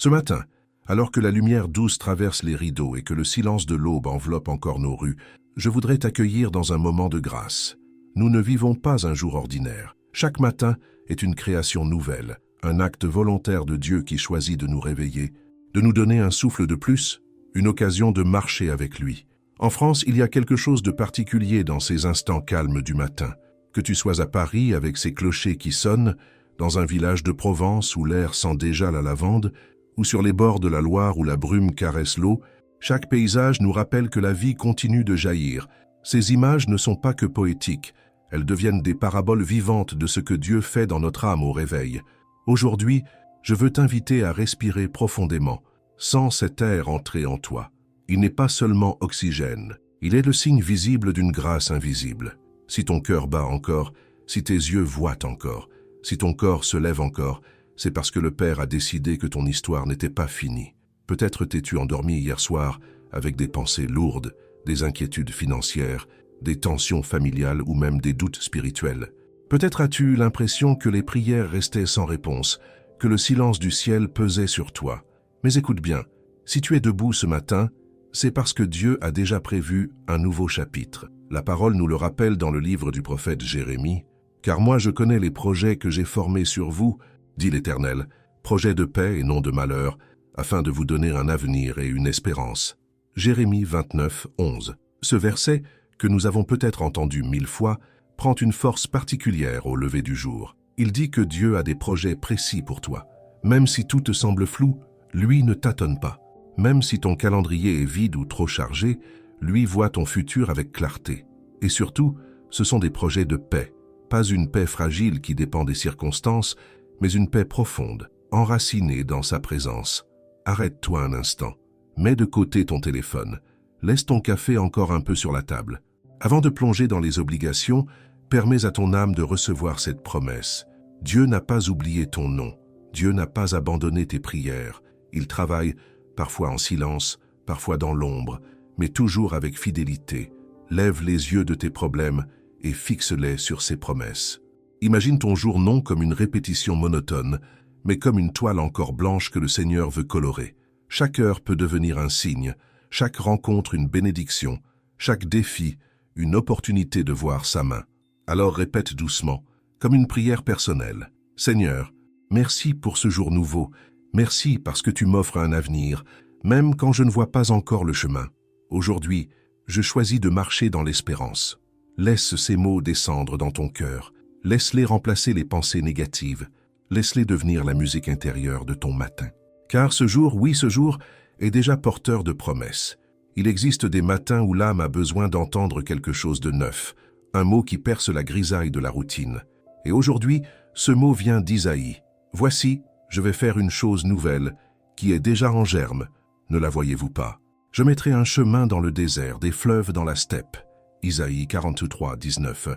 Ce matin, alors que la lumière douce traverse les rideaux et que le silence de l'aube enveloppe encore nos rues, je voudrais t'accueillir dans un moment de grâce. Nous ne vivons pas un jour ordinaire. Chaque matin est une création nouvelle, un acte volontaire de Dieu qui choisit de nous réveiller, de nous donner un souffle de plus, une occasion de marcher avec lui. En France, il y a quelque chose de particulier dans ces instants calmes du matin. Que tu sois à Paris avec ses clochers qui sonnent, dans un village de Provence où l'air sent déjà la lavande, ou sur les bords de la Loire où la brume caresse l'eau, chaque paysage nous rappelle que la vie continue de jaillir. Ces images ne sont pas que poétiques, elles deviennent des paraboles vivantes de ce que Dieu fait dans notre âme au réveil. Aujourd'hui, je veux t'inviter à respirer profondément, sans cet air entrer en toi. Il n'est pas seulement oxygène, il est le signe visible d'une grâce invisible. Si ton cœur bat encore, si tes yeux voient encore, si ton corps se lève encore, c'est parce que le Père a décidé que ton histoire n'était pas finie. Peut-être t'es-tu endormi hier soir avec des pensées lourdes, des inquiétudes financières, des tensions familiales ou même des doutes spirituels. Peut-être as-tu l'impression que les prières restaient sans réponse, que le silence du ciel pesait sur toi. Mais écoute bien, si tu es debout ce matin, c'est parce que Dieu a déjà prévu un nouveau chapitre. La parole nous le rappelle dans le livre du prophète Jérémie. « Car moi je connais les projets que j'ai formés sur vous, dit l'Éternel, projets de paix et non de malheur, afin de vous donner un avenir et une espérance. » Jérémie 29, 11. Ce verset, que nous avons peut-être entendu 1000 fois, prend une force particulière au lever du jour. Il dit que Dieu a des projets précis pour toi. Même si tout te semble flou, lui ne tâtonne pas. Même si ton calendrier est vide ou trop chargé, lui voit ton futur avec clarté. Et surtout, ce sont des projets de paix. Pas une paix fragile qui dépend des circonstances, mais une paix profonde, enracinée dans sa présence. Arrête-toi un instant. Mets de côté ton téléphone. Laisse ton café encore un peu sur la table. Avant de plonger dans les obligations, permets à ton âme de recevoir cette promesse. Dieu n'a pas oublié ton nom. Dieu n'a pas abandonné tes prières. Il travaille, parfois en silence, parfois dans l'ombre, mais toujours avec fidélité. Lève les yeux de tes problèmes et fixe-les sur ses promesses. Imagine ton jour non comme une répétition monotone, mais comme une toile encore blanche que le Seigneur veut colorer. Chaque heure peut devenir un signe, chaque rencontre une bénédiction, chaque défi une opportunité de voir sa main. Alors répète doucement, comme une prière personnelle. « Seigneur, merci pour ce jour nouveau, merci parce que tu m'offres un avenir, même quand je ne vois pas encore le chemin. Aujourd'hui, je choisis de marcher dans l'espérance. » Laisse ces mots descendre dans ton cœur. Laisse-les remplacer les pensées négatives. Laisse-les devenir la musique intérieure de ton matin. Car ce jour, oui, ce jour, est déjà porteur de promesses. Il existe des matins où l'âme a besoin d'entendre quelque chose de neuf, un mot qui perce la grisaille de la routine. Et aujourd'hui, ce mot vient d'Isaïe. « Voici, je vais faire une chose nouvelle, qui est déjà en germe. Ne la voyez-vous pas? Je mettrai un chemin dans le désert, des fleuves dans la steppe. » Isaïe 43, 19.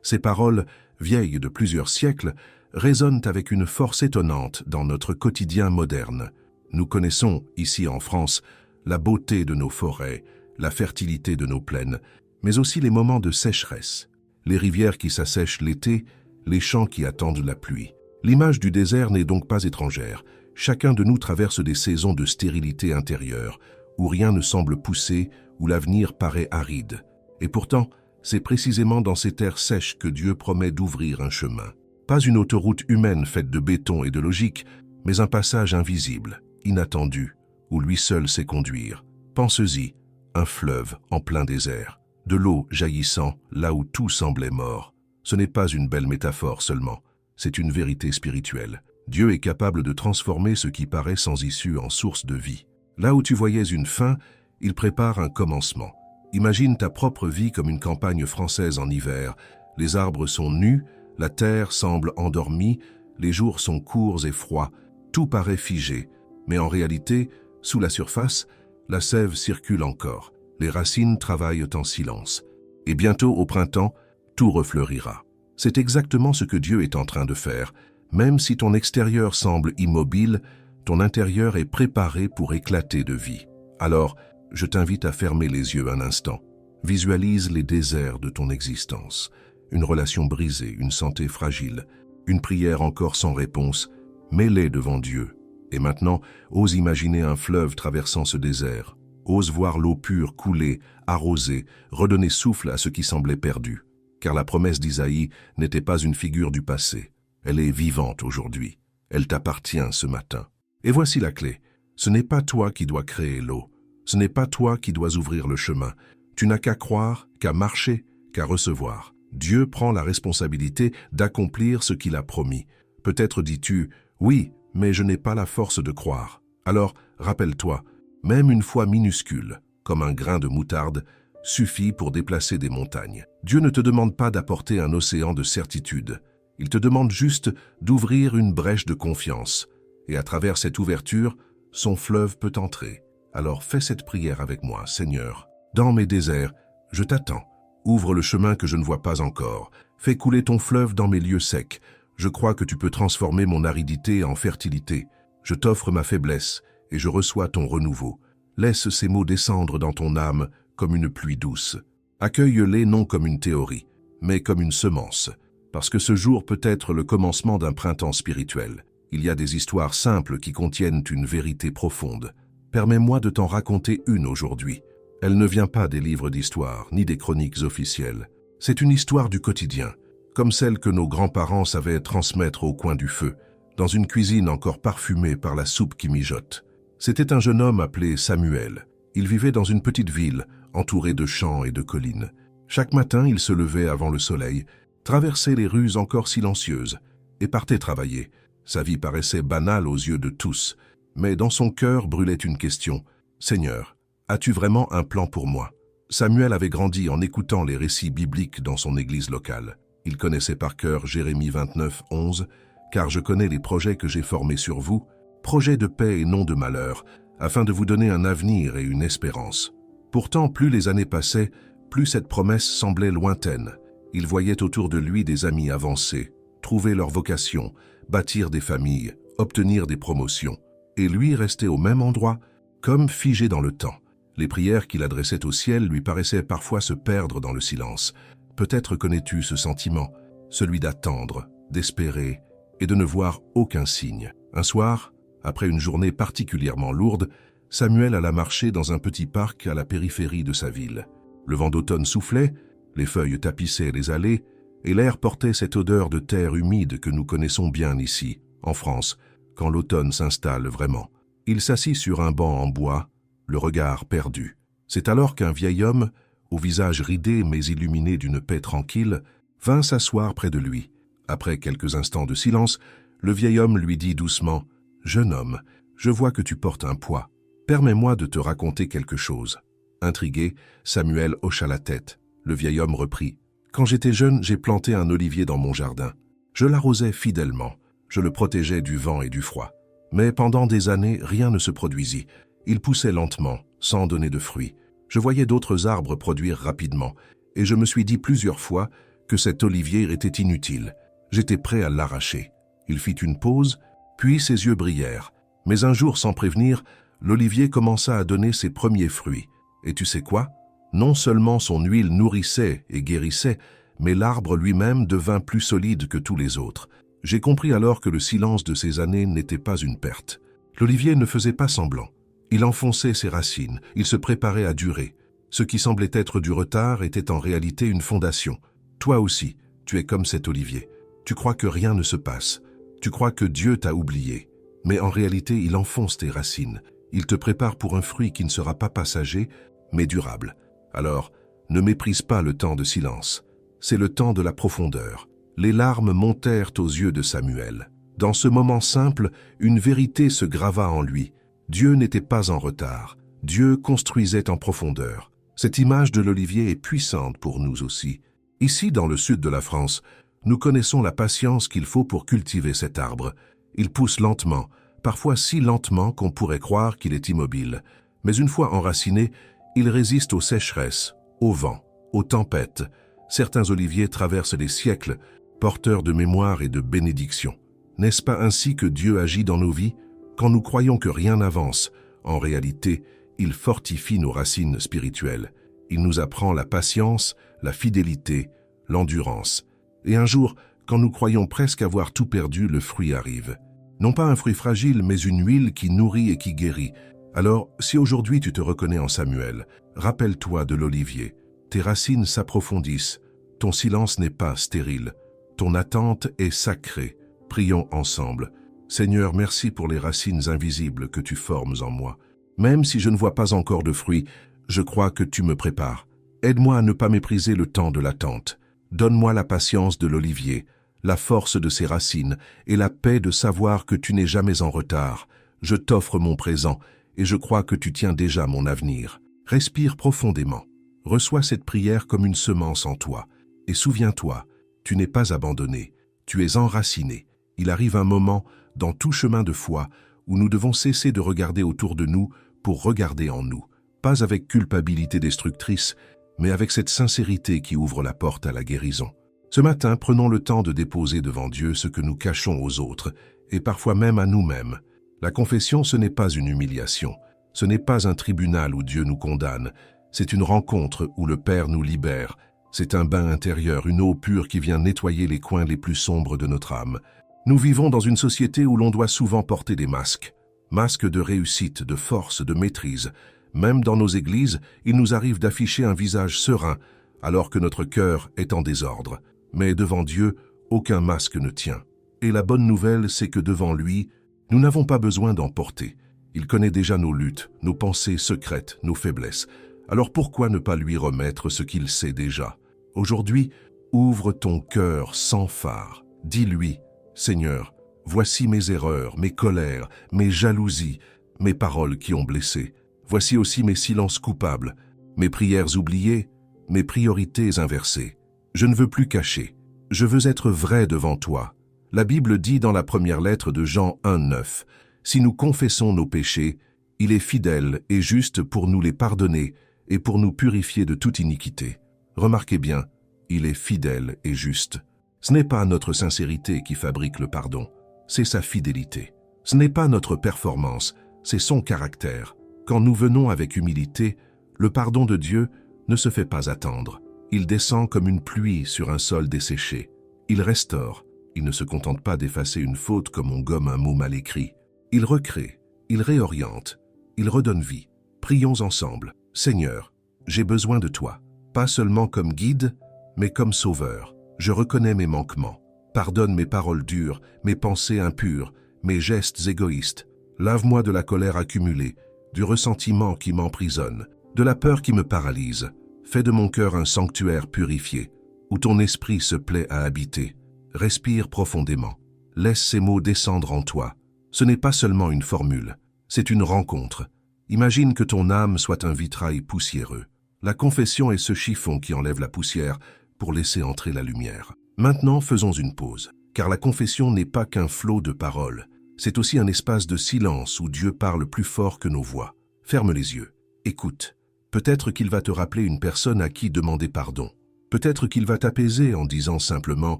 Ces paroles, vieilles de plusieurs siècles, résonnent avec une force étonnante dans notre quotidien moderne. Nous connaissons, ici en France, la beauté de nos forêts, la fertilité de nos plaines, mais aussi les moments de sécheresse, les rivières qui s'assèchent l'été, les champs qui attendent la pluie. L'image du désert n'est donc pas étrangère. Chacun de nous traverse des saisons de stérilité intérieure, où rien ne semble pousser, où l'avenir paraît aride. Et pourtant, c'est précisément dans ces terres sèches que Dieu promet d'ouvrir un chemin. Pas une autoroute humaine faite de béton et de logique, mais un passage invisible, inattendu, où lui seul sait conduire. Pense-y, un fleuve en plein désert, de l'eau jaillissant là où tout semblait mort. Ce n'est pas une belle métaphore seulement, c'est une vérité spirituelle. Dieu est capable de transformer ce qui paraît sans issue en source de vie. Là où tu voyais une fin, il prépare un commencement. Imagine ta propre vie comme une campagne française en hiver. Les arbres sont nus, la terre semble endormie, les jours sont courts et froids, tout paraît figé. Mais en réalité, sous la surface, la sève circule encore. Les racines travaillent en silence. Et bientôt, au printemps, tout refleurira. C'est exactement ce que Dieu est en train de faire. Même si ton extérieur semble immobile, ton intérieur est préparé pour éclater de vie. Alors, je t'invite à fermer les yeux un instant. Visualise les déserts de ton existence. Une relation brisée, une santé fragile, une prière encore sans réponse. Mets-les devant Dieu Et maintenant, ose imaginer un fleuve traversant ce désert. Ose voir l'eau pure couler, arroser, redonner souffle à ce qui semblait perdu. Car la promesse d'Isaïe n'était pas une figure du passé. Elle est vivante aujourd'hui. Elle t'appartient ce matin. Et voici la clé. Ce n'est pas toi qui dois créer l'eau. Ce n'est pas toi qui dois ouvrir le chemin. Tu n'as qu'à croire, qu'à marcher, qu'à recevoir. Dieu prend la responsabilité d'accomplir ce qu'il a promis. Peut-être dis-tu, oui, mais je n'ai pas la force de croire. Alors, rappelle-toi, même une foi minuscule, comme un grain de moutarde, suffit pour déplacer des montagnes. Dieu ne te demande pas d'apporter un océan de certitude. Il te demande juste d'ouvrir une brèche de confiance. Et à travers cette ouverture, son fleuve peut entrer. Alors fais cette prière avec moi, Seigneur. Dans mes déserts, je t'attends. Ouvre le chemin que je ne vois pas encore. Fais couler ton fleuve dans mes lieux secs. Je crois que tu peux transformer mon aridité en fertilité. Je t'offre ma faiblesse et je reçois ton renouveau. Laisse ces mots descendre dans ton âme comme une pluie douce. Accueille-les non comme une théorie, mais comme une semence. Parce que ce jour peut être le commencement d'un printemps spirituel. Il y a des histoires simples qui contiennent une vérité profonde. Permets-moi de t'en raconter une aujourd'hui. Elle ne vient pas des livres d'histoire, ni des chroniques officielles. C'est une histoire du quotidien, comme celle que nos grands-parents savaient transmettre au coin du feu, dans une cuisine encore parfumée par la soupe qui mijote. C'était un jeune homme appelé Samuel. Il vivait dans une petite ville, entourée de champs et de collines. Chaque matin, il se levait avant le soleil, traversait les rues encore silencieuses, et partait travailler. Sa vie paraissait banale aux yeux de tous, mais dans son cœur brûlait une question. « Seigneur, as-tu vraiment un plan pour moi ?» Samuel avait grandi en écoutant les récits bibliques dans son église locale. Il connaissait par cœur Jérémie 29, 11, « Car je connais les projets que j'ai formés sur vous, projets de paix et non de malheur, afin de vous donner un avenir et une espérance. » Pourtant, plus les années passaient, plus cette promesse semblait lointaine. Il voyait autour de lui des amis avancer, trouver leur vocation, bâtir des familles, obtenir des promotions. Et lui restait au même endroit, comme figé dans le temps. Les prières qu'il adressait au ciel lui paraissaient parfois se perdre dans le silence. Peut-être connais-tu ce sentiment, celui d'attendre, d'espérer et de ne voir aucun signe. Un soir, après une journée particulièrement lourde, Samuel alla marcher dans un petit parc à la périphérie de sa ville. Le vent d'automne soufflait, les feuilles tapissaient les allées, et l'air portait cette odeur de terre humide que nous connaissons bien ici, en France, quand l'automne s'installe vraiment. Il s'assit sur un banc en bois, le regard perdu. C'est alors qu'un vieil homme, au visage ridé mais illuminé d'une paix tranquille, vint s'asseoir près de lui. Après quelques instants de silence, le vieil homme lui dit doucement « Jeune homme, je vois que tu portes un poids. Permets-moi de te raconter quelque chose. » Intrigué, Samuel hocha la tête. Le vieil homme reprit « Quand j'étais jeune, j'ai planté un olivier dans mon jardin. Je l'arrosais fidèlement. Je le protégeais du vent et du froid. Mais pendant des années, rien ne se produisit. Il poussait lentement, sans donner de fruits. Je voyais d'autres arbres produire rapidement, et je me suis dit plusieurs fois que cet olivier était inutile. J'étais prêt à l'arracher. Il fit une pause, puis ses yeux brillèrent. Mais un jour, sans prévenir, l'olivier commença à donner ses premiers fruits. Et tu sais quoi? Non seulement son huile nourrissait et guérissait, mais l'arbre lui-même devint plus solide que tous les autres. J'ai compris alors que le silence de ces années n'était pas une perte. L'olivier ne faisait pas semblant. Il enfonçait ses racines, il se préparait à durer. Ce qui semblait être du retard était en réalité une fondation. Toi aussi, tu es comme cet olivier. Tu crois que rien ne se passe. Tu crois que Dieu t'a oublié. Mais en réalité, il enfonce tes racines. Il te prépare pour un fruit qui ne sera pas passager, mais durable. Alors, ne méprise pas le temps de silence. C'est le temps de la profondeur. Les larmes montèrent aux yeux de Samuel. Dans ce moment simple, une vérité se grava en lui. Dieu n'était pas en retard. Dieu construisait en profondeur. Cette image de l'olivier est puissante pour nous aussi. Ici, dans le sud de la France, nous connaissons la patience qu'il faut pour cultiver cet arbre. Il pousse lentement, parfois si lentement qu'on pourrait croire qu'il est immobile. Mais une fois enraciné, il résiste aux sécheresses, au vent, aux tempêtes. Certains oliviers traversent les siècles, porteurs de mémoire et de bénédiction. N'est-ce pas ainsi que Dieu agit dans nos vies? Quand nous croyons que rien n'avance, en réalité, il fortifie nos racines spirituelles. Il nous apprend la patience, la fidélité, l'endurance. Et un jour, quand nous croyons presque avoir tout perdu, le fruit arrive. Non pas un fruit fragile, mais une huile qui nourrit et qui guérit. Alors, si aujourd'hui tu te reconnais en Samuel, rappelle-toi de l'olivier. Tes racines s'approfondissent. Ton silence n'est pas stérile. Ton attente est sacrée. Prions ensemble. Seigneur, merci pour les racines invisibles que tu formes en moi. Même si je ne vois pas encore de fruits, je crois que tu me prépares. Aide-moi à ne pas mépriser le temps de l'attente. Donne-moi la patience de l'olivier, la force de ses racines et la paix de savoir que tu n'es jamais en retard. Je t'offre mon présent et je crois que tu tiens déjà mon avenir. Respire profondément. Reçois cette prière comme une semence en toi. Et souviens-toi, tu n'es pas abandonné, tu es enraciné. Il arrive un moment, dans tout chemin de foi, où nous devons cesser de regarder autour de nous pour regarder en nous. Pas avec culpabilité destructrice, mais avec cette sincérité qui ouvre la porte à la guérison. Ce matin, prenons le temps de déposer devant Dieu ce que nous cachons aux autres, et parfois même à nous-mêmes. La confession, ce n'est pas une humiliation, ce n'est pas un tribunal où Dieu nous condamne, c'est une rencontre où le Père nous libère. C'est un bain intérieur, une eau pure qui vient nettoyer les coins les plus sombres de notre âme. Nous vivons dans une société où l'on doit souvent porter des masques. Masques de réussite, de force, de maîtrise. Même dans nos églises, il nous arrive d'afficher un visage serein, alors que notre cœur est en désordre. Mais devant Dieu, aucun masque ne tient. Et la bonne nouvelle, c'est que devant lui, nous n'avons pas besoin d'en porter. Il connaît déjà nos luttes, nos pensées secrètes, nos faiblesses. Alors pourquoi ne pas lui remettre ce qu'il sait déjà? Aujourd'hui, ouvre ton cœur sans phare. Dis-lui, Seigneur, voici mes erreurs, mes colères, mes jalousies, mes paroles qui ont blessé. Voici aussi mes silences coupables, mes prières oubliées, mes priorités inversées. Je ne veux plus cacher, je veux être vrai devant toi. La Bible dit dans la première lettre de Jean 1,9, « Si nous confessons nos péchés, il est fidèle et juste pour nous les pardonner et pour nous purifier de toute iniquité. » Remarquez bien, il est fidèle et juste. Ce n'est pas notre sincérité qui fabrique le pardon, c'est sa fidélité. Ce n'est pas notre performance, c'est son caractère. Quand nous venons avec humilité, le pardon de Dieu ne se fait pas attendre. Il descend comme une pluie sur un sol desséché. Il restaure. Il ne se contente pas d'effacer une faute comme on gomme un mot mal écrit. Il recrée, il réoriente, il redonne vie. Prions ensemble. Seigneur, j'ai besoin de toi. Pas seulement comme guide, mais comme sauveur. Je reconnais mes manquements. Pardonne mes paroles dures, mes pensées impures, mes gestes égoïstes. Lave-moi de la colère accumulée, du ressentiment qui m'emprisonne, de la peur qui me paralyse. Fais de mon cœur un sanctuaire purifié, où ton esprit se plaît à habiter. Respire profondément. Laisse ces mots descendre en toi. Ce n'est pas seulement une formule, c'est une rencontre. Imagine que ton âme soit un vitrail poussiéreux. La confession est ce chiffon qui enlève la poussière pour laisser entrer la lumière. Maintenant, faisons une pause, car la confession n'est pas qu'un flot de paroles. C'est aussi un espace de silence où Dieu parle plus fort que nos voix. Ferme les yeux. Écoute. Peut-être qu'il va te rappeler une personne à qui demander pardon. Peut-être qu'il va t'apaiser en disant simplement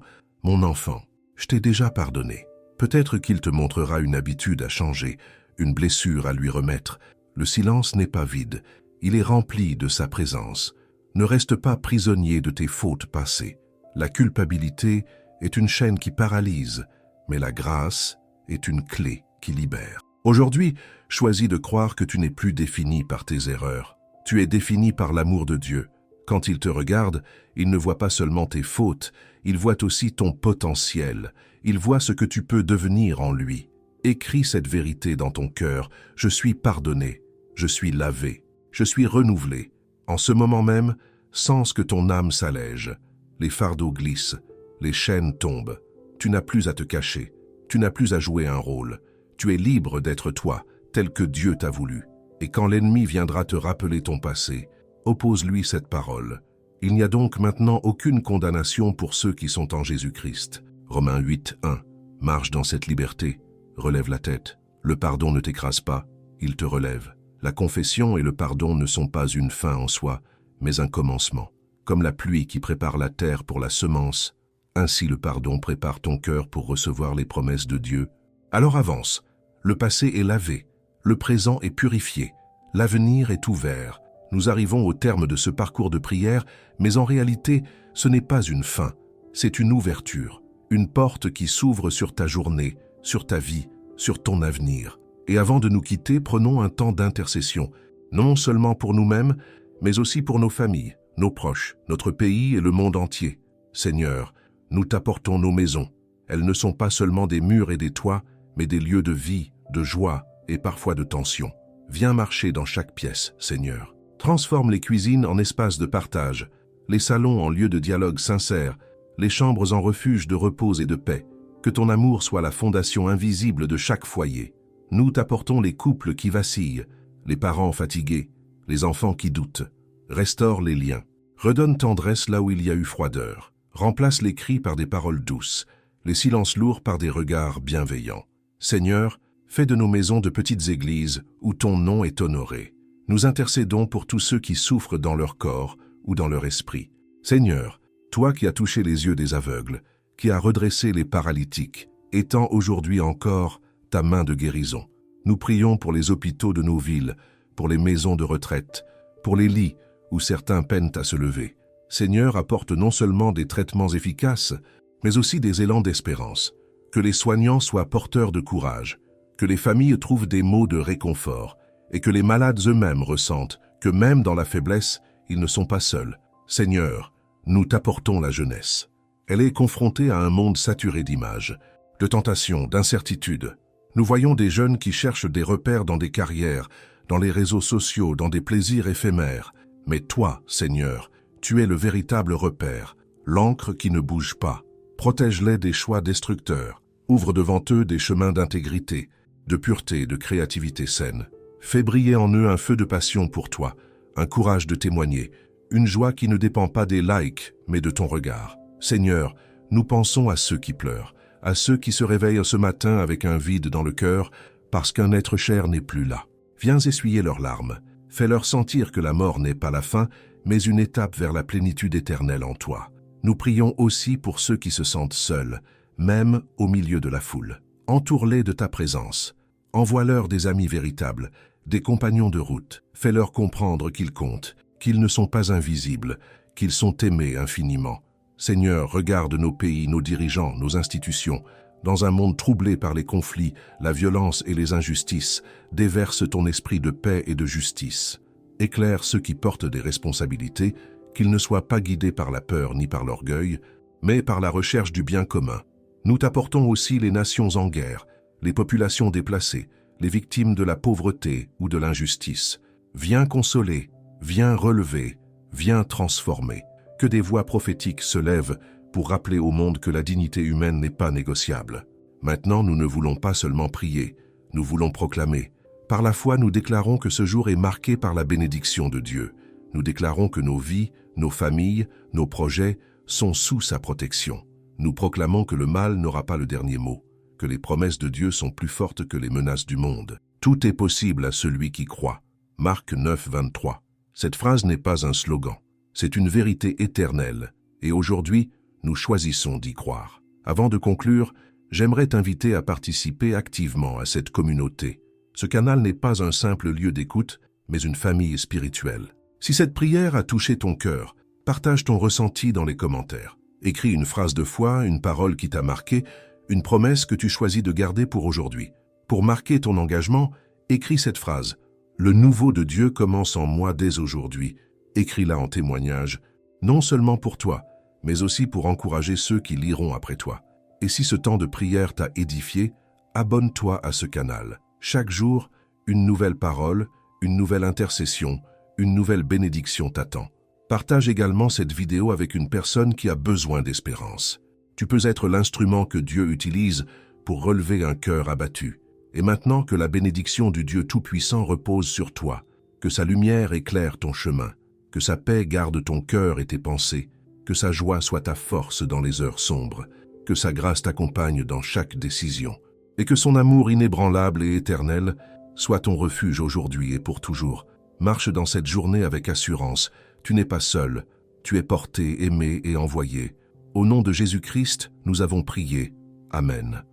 « Mon enfant, je t'ai déjà pardonné ». Peut-être qu'il te montrera une habitude à changer, une blessure à lui remettre. Le silence n'est pas vide, il est rempli de sa présence. Ne reste pas prisonnier de tes fautes passées. La culpabilité est une chaîne qui paralyse, mais la grâce est une clé qui libère. Aujourd'hui, choisis de croire que tu n'es plus défini par tes erreurs. Tu es défini par l'amour de Dieu. Quand il te regarde, il ne voit pas seulement tes fautes, il voit aussi ton potentiel. Il voit ce que tu peux devenir en lui. Écris cette vérité dans ton cœur. Je suis pardonné, je suis lavé, je suis renouvelé. En ce moment même, sens que ton âme s'allège. Les fardeaux glissent, les chaînes tombent. Tu n'as plus à te cacher, tu n'as plus à jouer un rôle. Tu es libre d'être toi, tel que Dieu t'a voulu. Et quand l'ennemi viendra te rappeler ton passé, oppose-lui cette parole. Il n'y a donc maintenant aucune condamnation pour ceux qui sont en Jésus-Christ. Romains 8, 1. Marche dans cette liberté, relève la tête. Le pardon ne t'écrase pas, il te relève. La confession et le pardon ne sont pas une fin en soi, mais un commencement. Comme la pluie qui prépare la terre pour la semence, ainsi le pardon prépare ton cœur pour recevoir les promesses de Dieu. Alors avance. Le passé est lavé, le présent est purifié, l'avenir est ouvert. Nous arrivons au terme de ce parcours de prière, mais en réalité, ce n'est pas une fin, c'est une ouverture, une porte qui s'ouvre sur ta journée, sur ta vie, sur ton avenir. Et avant de nous quitter, prenons un temps d'intercession, non seulement pour nous-mêmes, mais aussi pour nos familles, nos proches, notre pays et le monde entier. Seigneur, nous t'apportons nos maisons. Elles ne sont pas seulement des murs et des toits, mais des lieux de vie, de joie et parfois de tension. Viens marcher dans chaque pièce, Seigneur. Transforme les cuisines en espaces de partage, les salons en lieux de dialogue sincère, les chambres en refuge de repos et de paix. Que ton amour soit la fondation invisible de chaque foyer. Nous t'apportons les couples qui vacillent, les parents fatigués, les enfants qui doutent. Restaure les liens. Redonne tendresse là où il y a eu froideur. Remplace les cris par des paroles douces, les silences lourds par des regards bienveillants. Seigneur, fais de nos maisons de petites églises où ton nom est honoré. Nous intercédons pour tous ceux qui souffrent dans leur corps ou dans leur esprit. Seigneur, toi qui as touché les yeux des aveugles, qui as redressé les paralytiques, étends aujourd'hui encore ta main de guérison. Nous prions pour les hôpitaux de nos villes, pour les maisons de retraite, pour les lits où certains peinent à se lever. Seigneur, apporte non seulement des traitements efficaces, mais aussi des élans d'espérance. Que les soignants soient porteurs de courage, que les familles trouvent des mots de réconfort, et que les malades eux-mêmes ressentent que même dans la faiblesse, ils ne sont pas seuls. Seigneur, nous t'apportons la jeunesse. Elle est confrontée à un monde saturé d'images, de tentations, d'incertitudes. Nous voyons des jeunes qui cherchent des repères dans des carrières, dans les réseaux sociaux, dans des plaisirs éphémères. Mais toi, Seigneur, tu es le véritable repère, l'encre qui ne bouge pas. Protège-les des choix destructeurs. Ouvre devant eux des chemins d'intégrité, de pureté, de créativité saine. Fais briller en eux un feu de passion pour toi, un courage de témoigner, une joie qui ne dépend pas des likes, mais de ton regard. Seigneur, nous pensons à ceux qui pleurent, à ceux qui se réveillent ce matin avec un vide dans le cœur parce qu'un être cher n'est plus là. Viens essuyer leurs larmes. Fais-leur sentir que la mort n'est pas la fin, mais une étape vers la plénitude éternelle en toi. Nous prions aussi pour ceux qui se sentent seuls, même au milieu de la foule. Entoure-les de ta présence. Envoie-leur des amis véritables, des compagnons de route. Fais-leur comprendre qu'ils comptent, qu'ils ne sont pas invisibles, qu'ils sont aimés infiniment. Seigneur, regarde nos pays, nos dirigeants, nos institutions. Dans un monde troublé par les conflits, la violence et les injustices, déverse ton esprit de paix et de justice. Éclaire ceux qui portent des responsabilités, qu'ils ne soient pas guidés par la peur ni par l'orgueil, mais par la recherche du bien commun. Nous t'apportons aussi les nations en guerre, les populations déplacées, les victimes de la pauvreté ou de l'injustice. Viens consoler, viens relever, viens transformer. Que des voix prophétiques se lèvent pour rappeler au monde que la dignité humaine n'est pas négociable. Maintenant, nous ne voulons pas seulement prier, nous voulons proclamer. Par la foi, nous déclarons que ce jour est marqué par la bénédiction de Dieu. Nous déclarons que nos vies, nos familles, nos projets sont sous sa protection. Nous proclamons que le mal n'aura pas le dernier mot, que les promesses de Dieu sont plus fortes que les menaces du monde. Tout est possible à celui qui croit. Marc 9, 23. Cette phrase n'est pas un slogan, c'est une vérité éternelle, et aujourd'hui, nous choisissons d'y croire. Avant de conclure, j'aimerais t'inviter à participer activement à cette communauté. Ce canal n'est pas un simple lieu d'écoute, mais une famille spirituelle. Si cette prière a touché ton cœur, partage ton ressenti dans les commentaires. Écris une phrase de foi, une parole qui t'a marqué, une promesse que tu choisis de garder pour aujourd'hui. Pour marquer ton engagement, écris cette phrase. Le nouveau de Dieu commence en moi dès aujourd'hui. Écris-la en témoignage, non seulement pour toi, mais aussi pour encourager ceux qui liront après toi. Et si ce temps de prière t'a édifié, abonne-toi à ce canal. Chaque jour, une nouvelle parole, une nouvelle intercession, une nouvelle bénédiction t'attend. Partage également cette vidéo avec une personne qui a besoin d'espérance. Tu peux être l'instrument que Dieu utilise pour relever un cœur abattu. Et maintenant que la bénédiction du Dieu Tout-Puissant repose sur toi, que sa lumière éclaire ton chemin, que sa paix garde ton cœur et tes pensées, que sa joie soit ta force dans les heures sombres, que sa grâce t'accompagne dans chaque décision, et que son amour inébranlable et éternel soit ton refuge aujourd'hui et pour toujours. Marche dans cette journée avec assurance. Tu n'es pas seul, tu es porté, aimé et envoyé. Au nom de Jésus-Christ, nous avons prié. Amen.